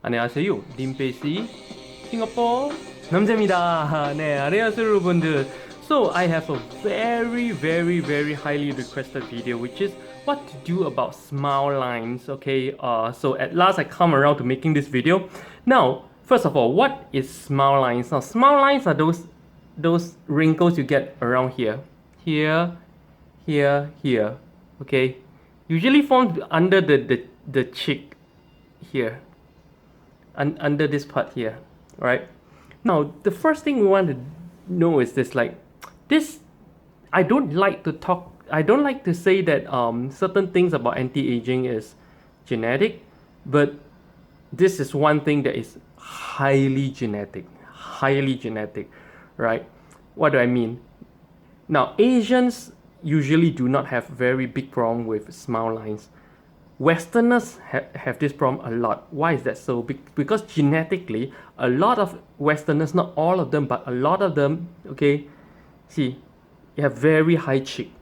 안녕하세요. 림페시 싱가포르 남자입니다. 네, 안녕하세요 여러분들. So I have a very highly requested video which is what to do about smile lines. Okay, so at last I come around to making this video. Now, first of all, what is smile lines? Now, smile lines are those wrinkles you get around here, here. Okay, usually formed under the cheek here, under this part here, right? Now, the first thing we want to know is this, like, this, I don't like to say that certain things about anti-aging is genetic, but this is one thing that is highly genetic, right? What do I mean? Now, Asians usually do not have very big problem with smile lines. Westerners have this problem a lot. Why is that so? Because genetically, a lot of Westerners, not all of them, but a lot of them, okay, see, you have very high cheek.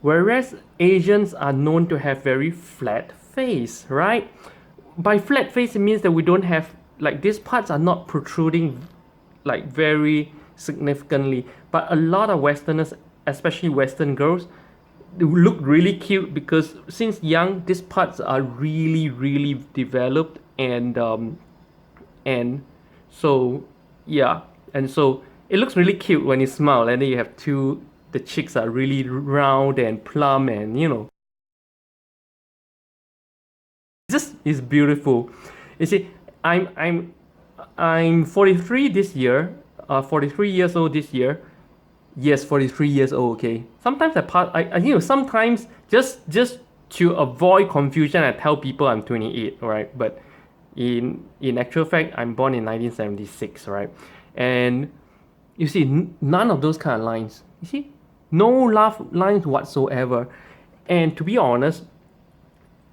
Whereas Asians are known to have very flat face, right? By flat face, it means that we don't have, like, these parts are not protruding like very significantly. But a lot of Westerners, especially Western girls, they look really cute because since young these parts are really developed, and so yeah, and so it looks really cute when you smile, and then you have the cheeks are really round and plump, and just is beautiful. You see, I'm 43 this year, 43 years old this year. Yes, 43 years old, okay. Sometimes sometimes just to avoid confusion, I tell people I'm 28, right? But in actual fact, I'm born in 1976, right? And you see, none of those kind of lines. You see, no laugh lines whatsoever. And to be honest,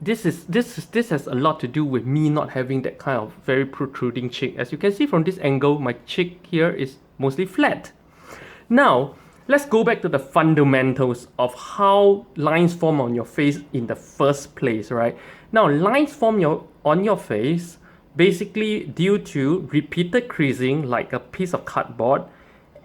this has a lot to do with me not having that kind of very protruding cheek. As you can see from this angle, my cheek here is mostly flat. Now, let's go back to the fundamentals of how lines form on your face in the first place, right? Now, lines form on your face basically due to repeated creasing like a piece of cardboard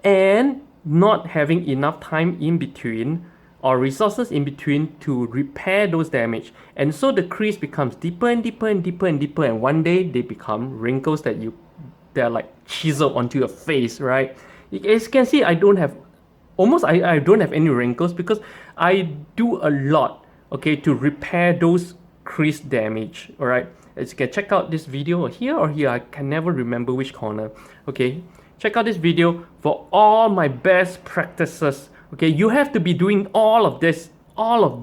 and not having enough time in between or resources in between to repair those damage. And so the crease becomes deeper and deeper and deeper and deeper, and one day they become wrinkles they're like chiseled onto your face, right? As you can see, I don't have any wrinkles because I do a lot, okay, to repair those crease damage. All right, as you can check out this video here or here, I can never remember which corner. Okay, check out this video for all my best practices. Okay, you have to be doing all of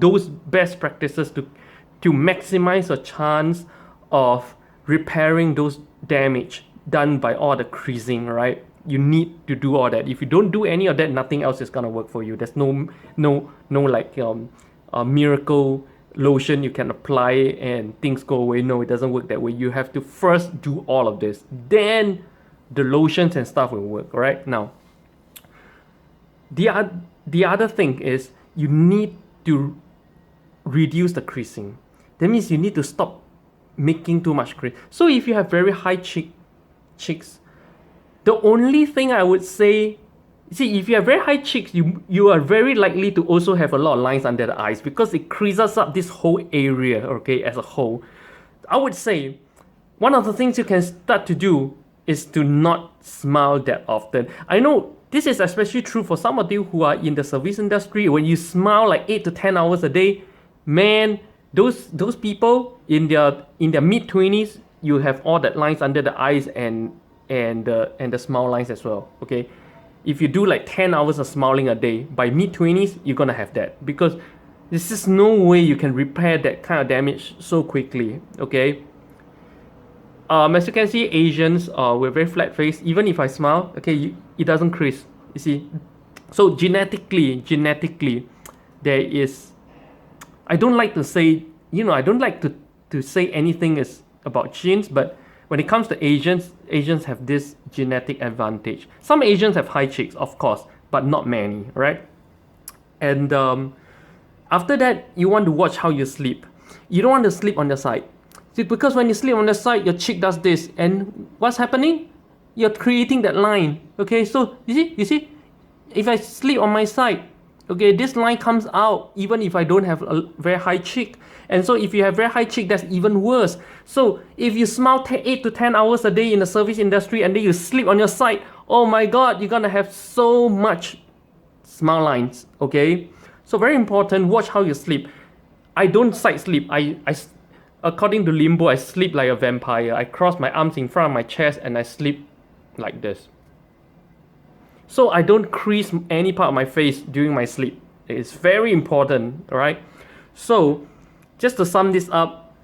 those best practices to maximize your chance of repairing those damage done by all the creasing, right? You need to do all that. If you don't do any of that, nothing else is gonna work for you. There's no like a miracle lotion you can apply and things go away. No, it doesn't work that way. You have to first do all of this, then the lotions and stuff will work. All right, now the other thing is you need to reduce the creasing. That means you need to stop making too much crease. So if you have very high cheeks, the only thing I would say, see, if you have very high cheeks, you are very likely to also have a lot of lines under the eyes because it creases up this whole area, okay, as a whole. I would say one of the things you can start to do is to not smile that often. I know this is especially true for some of you who are in the service industry. When you smile like 8 to 10 hours a day, man, those people in their mid-20s, you have all that lines under the eyes and the smile lines as well. Okay, if you do like 10 hours of smiling a day, by mid-20s you're gonna have that because there's just no way you can repair that kind of damage so quickly. Okay, as you can see, Asians we're very flat faced. Even if I smile, okay, it doesn't crease, you see. So genetically there is, I don't like to say, I don't like to say anything is about genes, but when it comes to Asians have this genetic advantage. Some Asians have high cheeks, of course, but not many, right? And after that, you want to watch how you sleep. You don't want to sleep on the side. See, because when you sleep on the side, your cheek does this, and what's happening? You're creating that line. Okay, so you see, if I sleep on my side, okay, this line comes out even if I don't have a very high cheek. And so if you have very high cheek, that's even worse. So if you smile 8 to 10 hours a day in the service industry and then you sleep on your side, oh my God, you're gonna have so much smile lines, okay? So very important, watch how you sleep. I don't side sleep. According to Limbo, I sleep like a vampire. I cross my arms in front of my chest and I sleep like this. So I don't crease any part of my face during my sleep. It's very important, alright? So just to sum this up,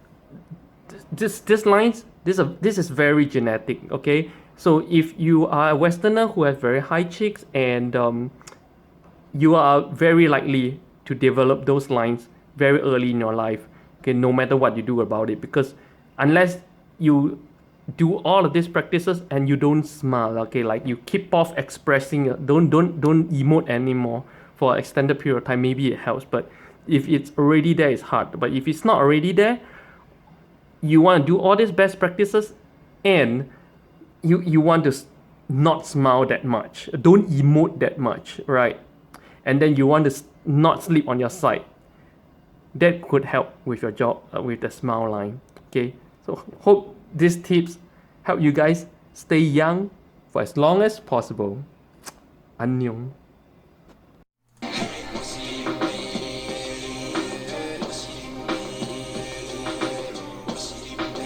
this lines, this is very genetic, okay? So if you are a Westerner who has very high cheeks, and you are very likely to develop those lines very early in your life, okay, no matter what you do about it, because unless you do all of these practices and you don't smile, okay, like you keep off expressing, don't emote anymore for an extended period of time, maybe it helps. But if it's already there, it's hard. But if it's not already there, you want to do all these best practices, and you want to not smile that much, don't emote that much, right? And then you want to not sleep on your side. That could help with your job, with the smile line. Okay, so hope these tips help you guys stay young for as long as possible. 안녕.